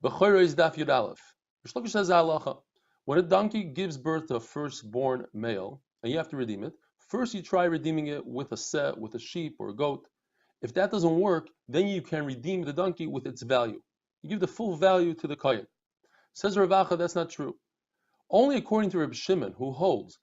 Bechoros Daf Yud Aleph. Shlokish says halacha. When a donkey gives birth to a firstborn male, and you have to redeem it, first you try redeeming it with a set, with a sheep or a goat. If that doesn't work, then you can redeem the donkey with its value. You give the full value to the kohen. Says Ravacha, that's not true. Only according to Reb Shimon, who holds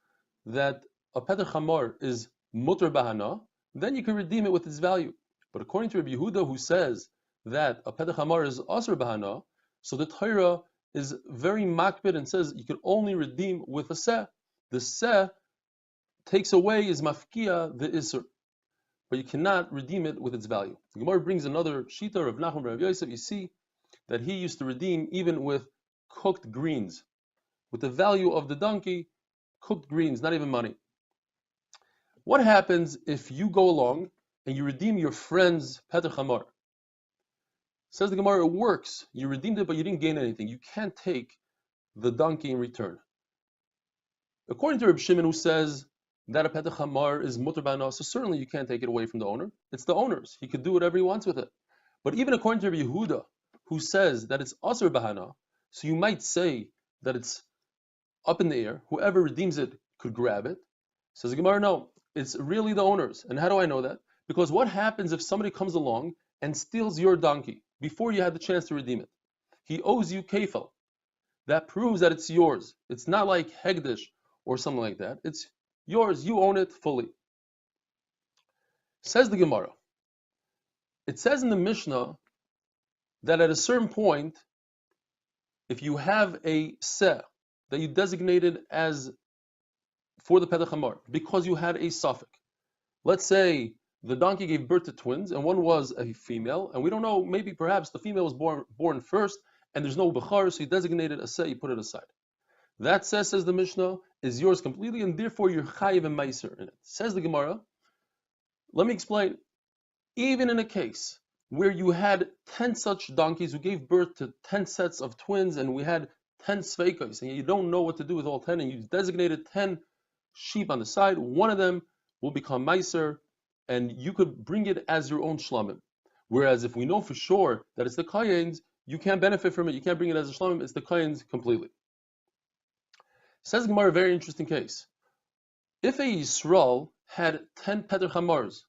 that a Petach Hamor is mutter bahana, then you can redeem it with its value. But according to Reb Yehuda, who says that a Petach Hamor is asur bahana, so the Torah is very makbid and says you can only redeem with a seh. The seh takes away, is mafkia, the isur, but you cannot redeem it with its value. The Gemara brings another shita of Nachum Rav Yosef. You see that he used to redeem even with cooked greens, with the value of the donkey, cooked greens, not even money. What happens if you go along and you redeem your friend's Petach Hamor? Says the Gemara, it works. You redeemed it, but you didn't gain anything. You can't take the donkey in return. According to Reb Shimon, who says that a Petach Hamor is mutter b'ana, so certainly you can't take it away from the owner. It's the owner's. He could do whatever he wants with it. But even according to Reb Yehuda, who says that it's asur b'hana, so you might say that it's up in the air. Whoever redeems it could grab it. Says the Gemara, no, it's really the owner's. And how do I know that? Because what happens if somebody comes along and steals your donkey before you had the chance to redeem it? He owes you kefel. That proves that it's yours. It's not like hegdish or something like that. It's yours. You own it fully. Says the Gemara. It says in the Mishnah that at a certain point, if you have a seh that you designated as for the Petach Hamor, because you had a suffix. Let's say the donkey gave birth to twins, and one was a female, and we don't know, maybe perhaps the female was born first, and there's no Bechor, so you designated a seh, you put it aside. That seh, says the Mishnah, is yours completely, and therefore you're chayiv and meiser in it. Says the Gemara, let me explain. Even in a case where you had 10 such donkeys who gave birth to 10 sets of twins, and we had 10 sveikos, and you don't know what to do with all 10, and you designated 10 sheep on the side, one of them will become meiser, and you could bring it as your own shlamim. Whereas if we know for sure that it's the kohen's, you can't benefit from it, you can't bring it as a shlamim, it's the kohen's completely. Says Gemara, a very interesting case. If a Yisrael had 10 Petach Hamors,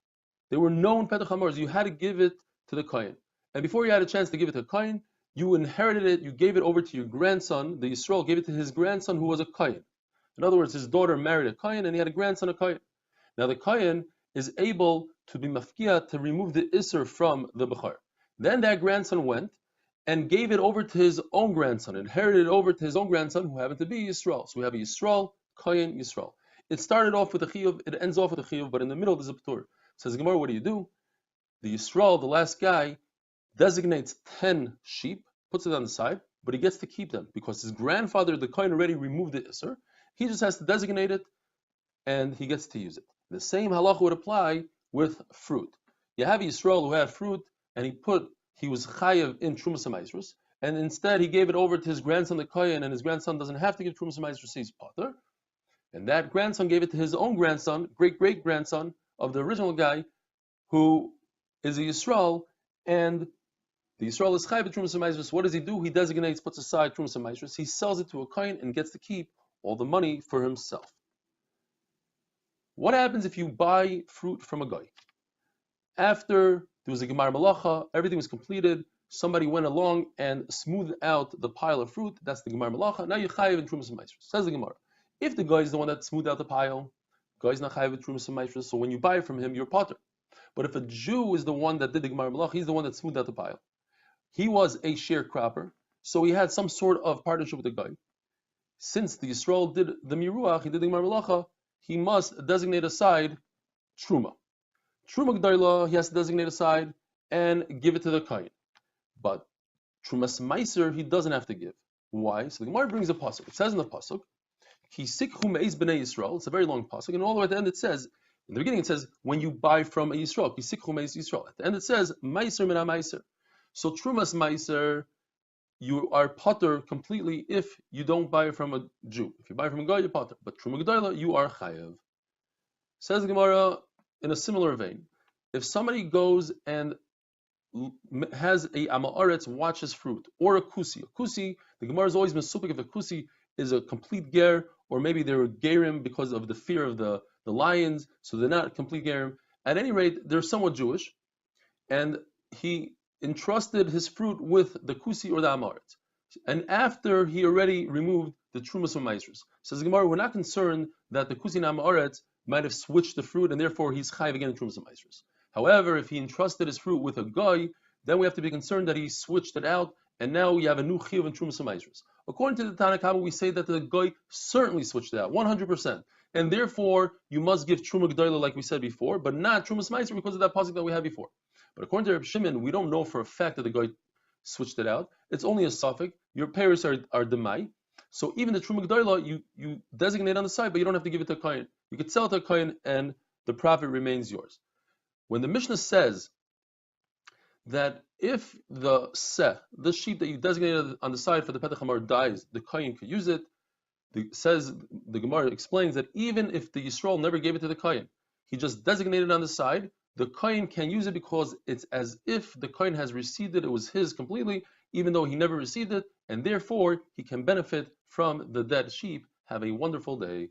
they were known Petach Hamors, you had to give it to the kohen. And before you had a chance to give it to the kohen, you inherited it, you gave it over to your grandson. The Yisrael gave it to his grandson who was a kohen. In other words, his daughter married a kohen and he had a grandson, a kohen. Now the kohen is able to be mafkia, to remove the isser from the bechor. Then that grandson went and gave it over to his own grandson, inherited it over to his own grandson who happened to be Yisrael. So we have a Yisrael, kohen, Yisrael. It started off with a chiyuv, it ends off with a chiyuv, but in the middle there's a p'tur. Says Gemara, what do? The Yisrael, the last guy, designates 10 sheep, puts it on the side, but he gets to keep them because his grandfather, the kohen, already removed the isser. He just has to designate it, and he gets to use it. The same halacha would apply with fruit. You have Yisrael who had fruit, and he was chayav in Trumas HaMaisrus, and instead he gave it over to his grandson, the kohen, and his grandson doesn't have to give Trumas HaMaisrus, he's potter. And that grandson gave it to his own grandson, great-great-grandson of the original guy, who is a Yisrael, and the Yisrael is chayav in Trumas HaMaisrus. What does he do? He designates, puts aside Trumas HaMaisrus, he sells it to a kohen and gets to keep all the money for himself. What happens if you buy fruit from a guy? After there was a gemar malacha, everything was completed, somebody went along and smoothed out the pile of fruit, that's the gemar malacha, now you're chayiv in Trumas HaMaisrus. Says the Gemara, if the guy is the one that smoothed out the pile, the guy is not chayiv in Trumas HaMaisrus, so when you buy from him, you're potter. But if a Jew is the one that did the gemar malacha, he's the one that smoothed out the pile. He was a sharecropper, so he had some sort of partnership with the guy. Since the Yisrael did the miruach, he did the gemar malacha, he must designate aside truma. Truma g'dayla, he has to designate aside and give it to the kohen. But trumas meiser, he doesn't have to give. Why? So the Gemara brings a pasuk. It says in the pasuk, "Ki sikhu me'ez b'nei Yisrael." It's a very long pasuk, and all the way at the end it says, in the beginning it says, when you buy from a Yisrael, "Ki sikhu me'ez Yisrael." At the end it says, "Meiser min meiser." So trumas meiser, you are potter completely if you don't buy from a Jew. If you buy from a guy, you're potter. But truma g'dayla, you are chayav. Says the Gemara in a similar vein, if somebody goes and has a amaretz watches fruit, or a kusi. A kusi, the Gemara has always been supik if a kusi is a complete ger, or maybe they were gerim because of the fear of the lions, so they're not complete gerim. At any rate, they're somewhat Jewish, and he entrusted his fruit with the kusi or the amaretz. And after he already removed the trumas from maisrus, says the Gemara, we're not concerned that the kusi and amaretz might have switched the fruit, and therefore he's chayiv again in trumas and maisrus. However, if he entrusted his fruit with a guy, then we have to be concerned that he switched it out, and now we have a new chiyuv in trumas and maisrus. According to the Tanna Kama, we say that the guy certainly switched it out, 100%, and therefore you must give truma g'dayla like we said before, but not trumas maisrus because of that pasuk that we had before. But according to Reb Shimon, we don't know for a fact that the guy switched it out. It's only a suffix. Your parents are demai. So even the truma g'dayla, you designate on the side, but you don't have to give it to a kohen. You could sell it to a kohen, and the profit remains yours. When the Mishnah says that if the sheep that you designated on the side for the Petach Hamar dies, the kohen could use it. The Gemara explains that even if the Yisrael never gave it to the kohen, he just designated on the side, the kohen can use it because it's as if the kohen has received it, it was his completely, even though he never received it, and therefore he can benefit from the dead sheep. Have a wonderful day.